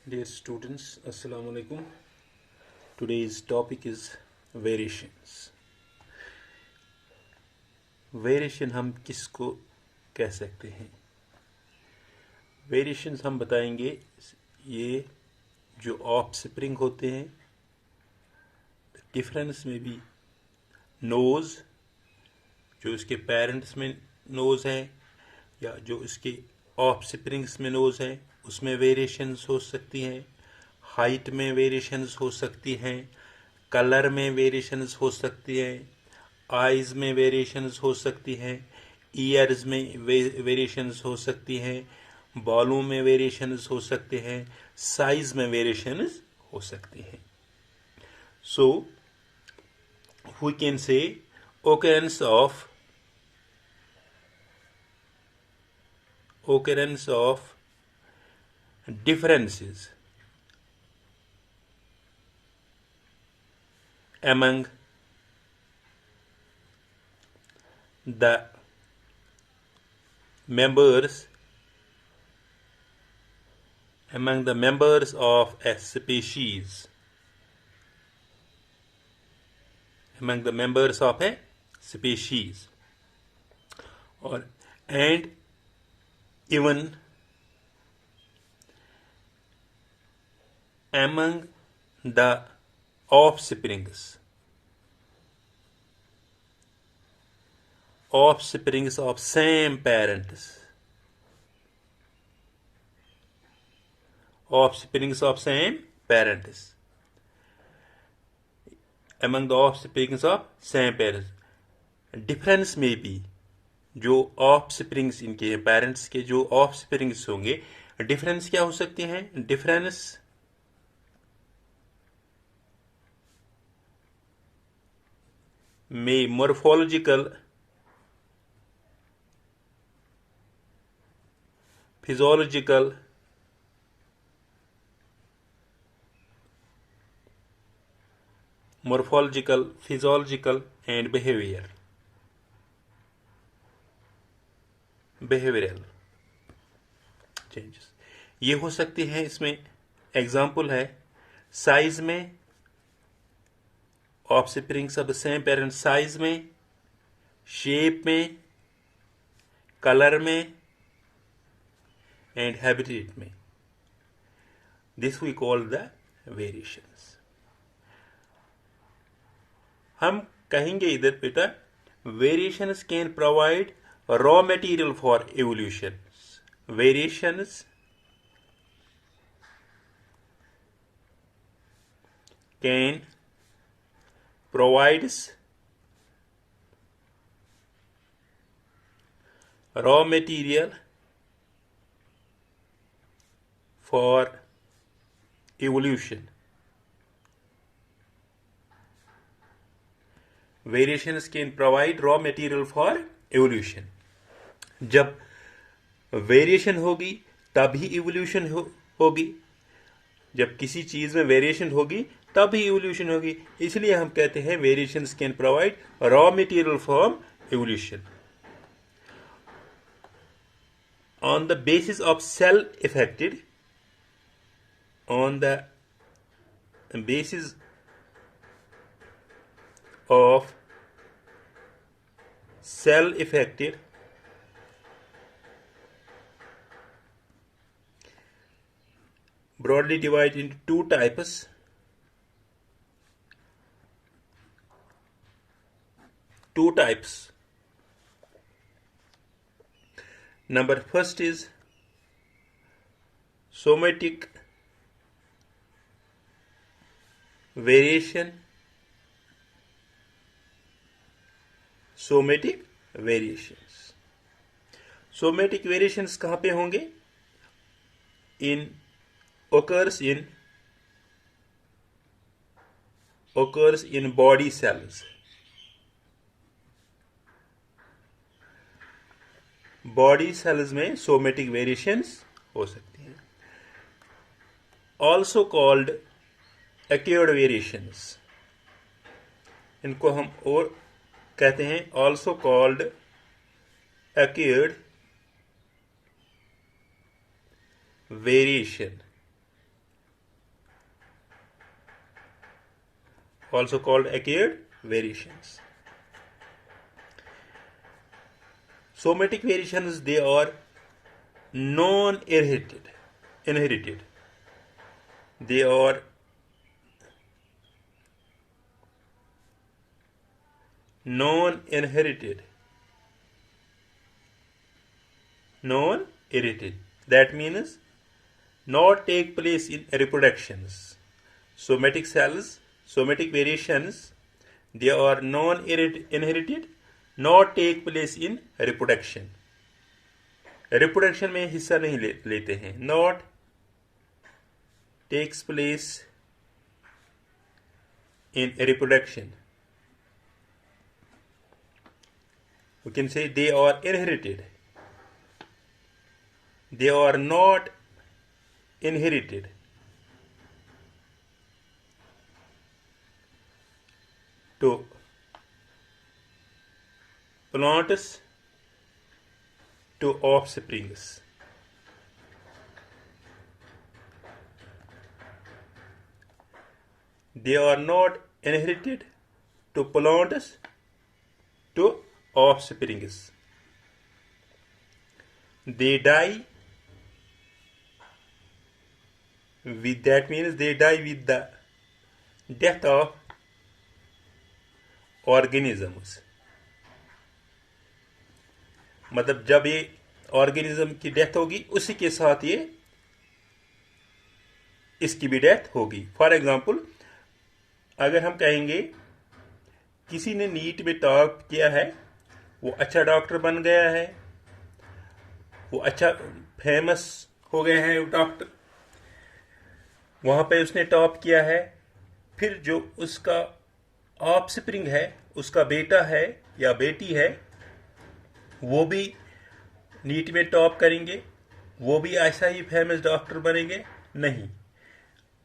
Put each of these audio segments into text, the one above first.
Dear students, Assalamu alaikum. Today's topic is variations. Variation हम किसको कह सकते हैं? वेरिएशंस हम बताएंगे ये जो ऑफस्प्रिंग होते हैं, डिफरेंस में भी नोज़ जो इसके पेरेंट्स में नोज़ है या जो इसके ऑफस्प्रिंग्स में नोज़ है उसमें वेरिएशंस हो सकती हैं, हाइट में वेरिएशंस हो सकती हैं, कलर में वेरिएशंस हो सकती हैं, आइज़ में वेरिएशंस हो सकती हैं, ईयर्स में वेरिएशंस हो सकती हैं, बालों में वेरिएशंस हो सकते हैं, साइज में वेरिएशंस हो सकती हैं. So we can say occurrence of differences among the members of a species. Or and even among the offsprings of same parents. Among the offsprings of same parents. Difference में भी जो offsprings इनके parents के जो offsprings होंगे, difference क्या हो सकते हैं? डिफरेंस में morphological, physiological, and behavioural changes ये हो सकते हैं. इसमें एग्जाम्पल है साइज में, offsprings of the same parent size में, शेप में, कलर में एंड हैबिटेट में. This we call the variations. हम कहेंगे इधर बेटा, variations can provide raw material for evolution. Variations can provides raw material for evolution. Variations can provide raw material for evolution. जब variation होगी तभी इवोल्यूशन होगी. जब किसी चीज में वेरिएशन होगी तभी इवोल्यूशन होगी. इसलिए हम कहते हैं variations can provide raw material for evolution. On the basis of cell affected, on the basis of cell affected broadly divided into two types. Number first is somatic variation. Somatic variations कहां पे होंगे? occurs in body cells. Body cells में somatic variations हो सकती हैं. Also called acquired variations. इनको हम और कहते हैं also called acquired variation. also called acquired variations. Somatic variations, they are non-inherited. They are non-inherited. That means not take place in reproductions. Somatic variations, they are non-inherited, not take place in reproduction. Reproduction में हिस्सा नहीं लेते हैं. Not takes place in reproduction. We can say they are inherited. They are not inherited. To plants, to offsprings. They are not inherited to plants, to offsprings. They die with, that means they die with the death of organisms. मतलब जब ये organism की death होगी उसी के साथ ये इसकी भी डेथ होगी. फॉर एग्जाम्पल, अगर हम कहेंगे किसी ने नीट में टॉप किया है, वो अच्छा डॉक्टर बन गया है, वो अच्छा फेमस हो गए हैं डॉक्टर, वहां पे उसने टॉप किया है, फिर जो उसका ऑफस्प्रिंग है, उसका बेटा है या बेटी है, वो भी नीट में टॉप करेंगे, वो भी ऐसा ही फेमस डॉक्टर बनेंगे? नहीं.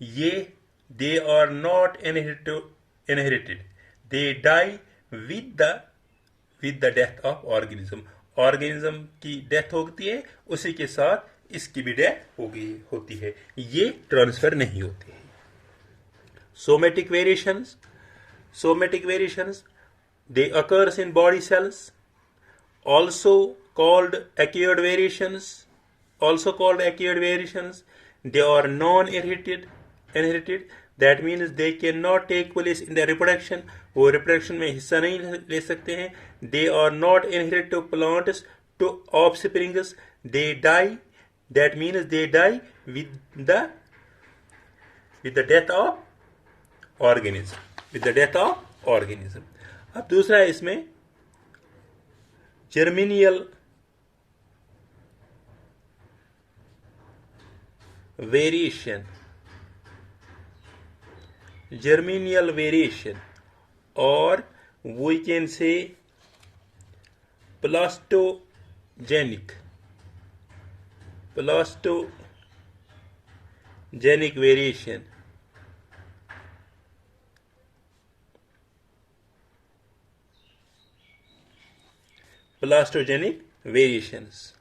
ये they are not inherited. They die with the death of organism. Organism की डेथ होती है, उसी के साथ इसकी भी डेथ होती है. ये ट्रांसफर नहीं होती है. Somatic variations they occurs in body cells, also called acquired variations. They are non-inherited. That means they cannot take place in the reproduction. वो reproduction में हिस्सा नहीं ले सकते हैं. They are not inherited to plants, to offsprings. They die. That means they die with the death of organism. अब दूसरा है इसमें जर्मिनियल वेरिएशन, और we can say plastogenic variation. Plastogenic variations,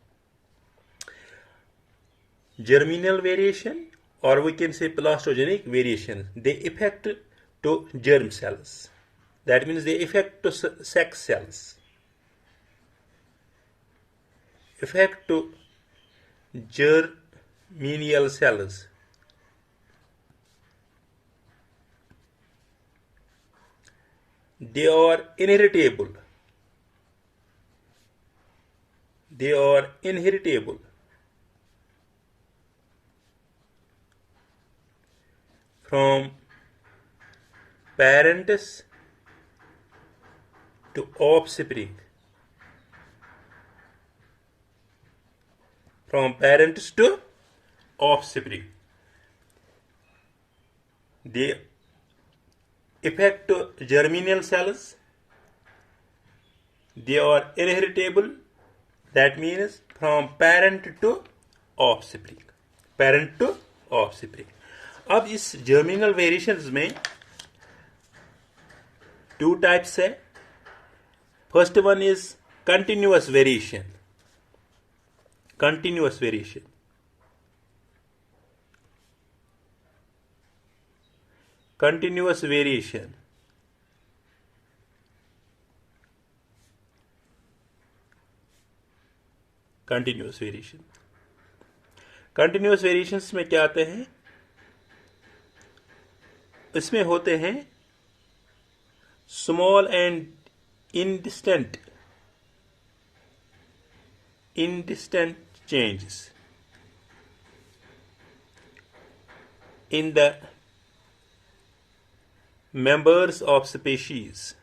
germinal variation, or we can say plastogenic variation. They affect to germ cells. That means they affect to sex cells, affect to germinal cells. They are inheritable. From parents to offspring. They affect to germinal cells. They are inheritable. That means from parent to offspring. अब इस germinal variations में 2 types है. First one is continuous variation. Continuous variation. Continuous variations में क्या आते हैं, इसमें होते हैं small and indistinct changes in the members of species,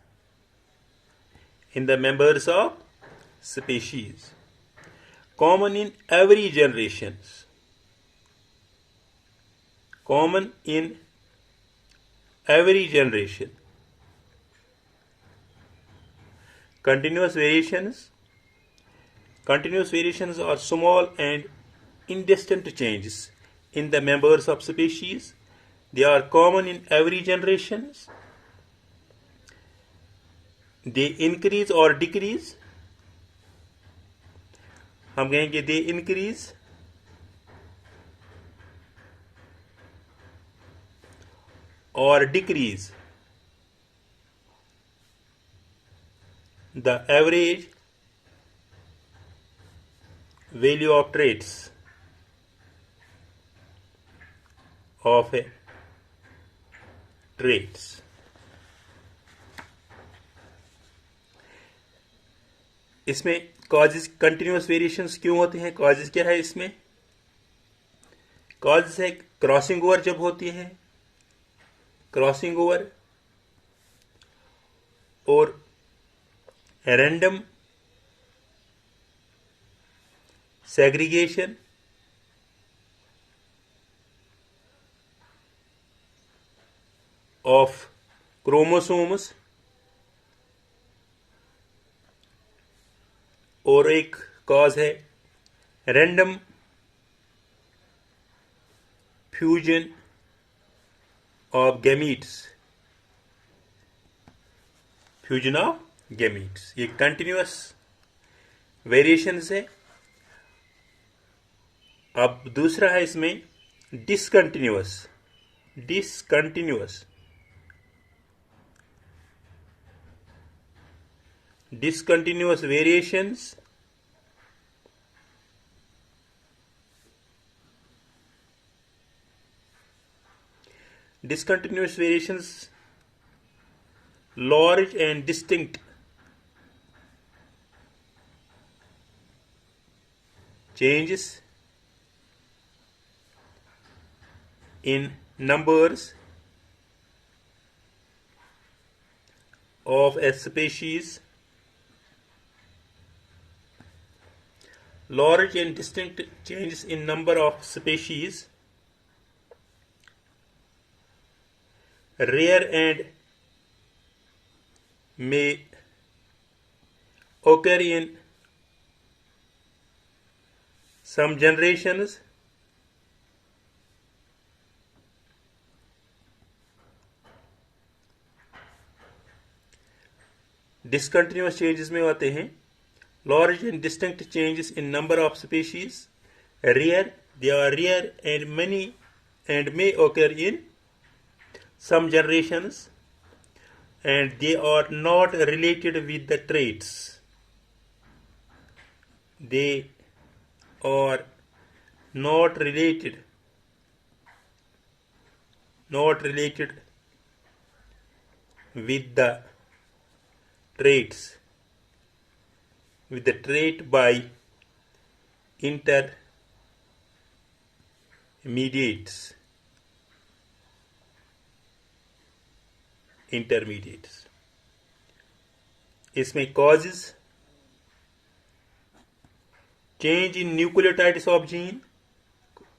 common in every generation, Continuous variations are small and indistinct changes in the members of species. They are common in every generation. They increase or decrease. हम कहेंगे they increase or decrease the average value of traits of traits. इसमें causes continuous variations क्यों होते हैं? Causes क्या है इसमें? Causes है क्रॉसिंग ओवर जब होती है, क्रॉसिंग ओवर और रैंडम segregation of chromosomes और एक कॉज है रैंडम फ्यूजन ऑफ गैमीट्स, ये कंटिन्यूस वेरिएशंस है। अब दूसरा है इसमें discontinuous variations large and distinct changes in numbers of a species, large and distinct changes in number of species, rare and may occur in some generations, discontinuous changes में आते हैं large and distinct changes in number of species, rare, they are rare and many and may occur in some generations, and they are not related with the traits. They are not related with the traits, with the trait by intermediates. इसमें causes change in nucleotides of gene,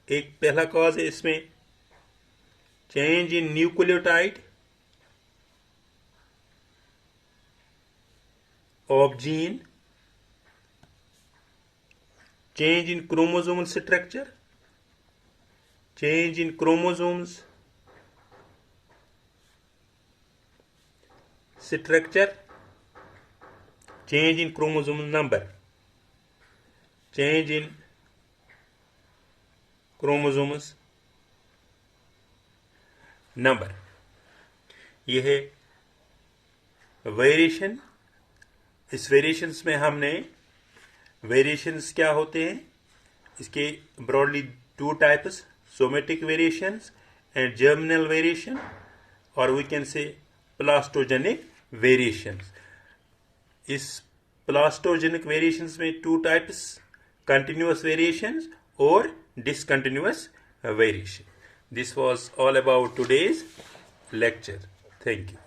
एक पहला cause है इसमें change in nucleotide of gene, change in chromosomal structure, change in chromosomes structure, change in chromosomal number, change in chromosomes number. ये है variation. इस variations में हमने वेरिएशंस क्या होते हैं? इसके broadly 2 types, somatic variations and germinal variation, और वी कैन से प्लास्टोजेनिक वेरिएशंस. इस प्लास्टोजेनिक वेरिएशंस में 2 टाइप्स, कंटिन्यूअस वेरिएशंस और discontinuous variation. This was all about today's lecture. Thank you.